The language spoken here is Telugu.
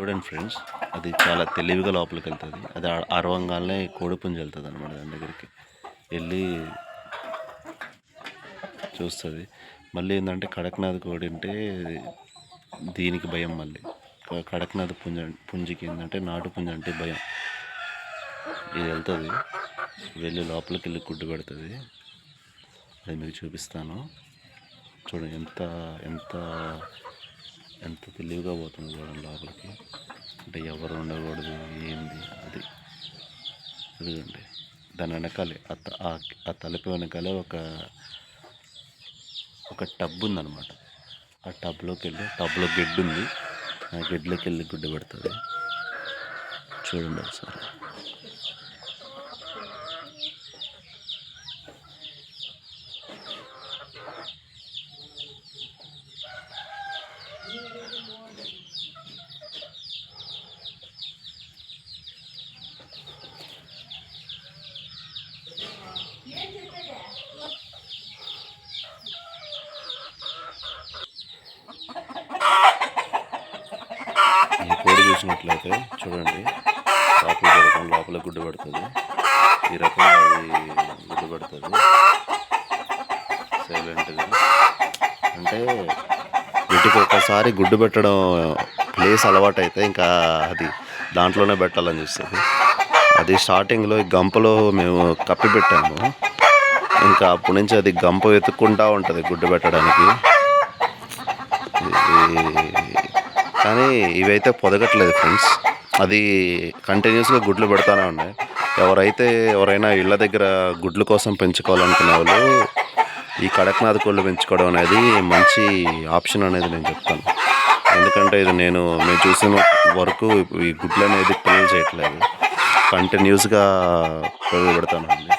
చూడండి ఫ్రెండ్స్, అది చాలా తెలివిగా లోపలికి వెళ్తుంది. అది అరవంగానే కోడిపుంజు వెళ్తుంది అనమాట. దాని దగ్గరికి వెళ్ళి చూస్తుంది. మళ్ళీ ఏంటంటే కడక్నాథ్ కోడి అంటే దీనికి భయం. మళ్ళీ కడక్నాథ్ పుంజికి ఏంటంటే నాటు పుంజు అంటే భయం. ఇది వెళ్తుంది, వెళ్ళి లోపలికి వెళ్ళి గుడ్డు పెడుతుంది. అది మీకు చూపిస్తాను. చూడండి ఎంత ఎంత ఎంత తెలివిగా పోతుంది చూడండి లోపలికి. అంటే ఎవరు ఉండకూడదు ఏంది అది. అదిగండి దాని వెనకాలే ఆ తలుపు వెనకాలే ఒక టబ్ ఉందన్నమాట. ఆ టబ్లోకి వెళ్ళి టబ్లో గెడ్డు ఉంది. ఆ గెడ్లోకి వెళ్ళి గుడ్డు పెడుతుంది. చూడండి ఒకసారి. ఈ కోడి చూసినట్లయితే చూడండి, లోపల గుడ్డు పెడుతుంది. ఈ రకంగా అది గుడ్డు పెడుతుంది సైలెంట్గా. అంటే వీటికి ఒకసారి గుడ్డు పెట్టడం ప్లేస్ అలవాటు అయితే ఇంకా అది దాంట్లోనే పెట్టాలని చూస్తుంది. అది స్టార్టింగ్లో ఈ గంపలో మేము కప్పి పెట్టాము. ఇంకా అప్పటి నుంచి అది గంప వెతుక్కుంటూ ఉంటుంది గుడ్డు పెట్టడానికి. కానీ ఇవైతే పొదగట్లేదు ఫ్రెండ్స్. అది కంటిన్యూస్గా గుడ్లు పెడతానే ఉన్నాయి. ఎవరైనా ఇళ్ళ దగ్గర గుడ్ల కోసం పెంచుకోవాలనుకునే వాళ్ళు ఈ కడక్నాథ్ కోళ్ళు పెంచుకోవడం అనేది మంచి ఆప్షన్ అనేది నేను చెప్తాను. ఎందుకంటే ఇది మేము చూసిన వరకు ఈ గుడ్లు అనేది పిల్లలు చేయట్లేదు, కంటిన్యూస్గా పొదలు పెడతానండి.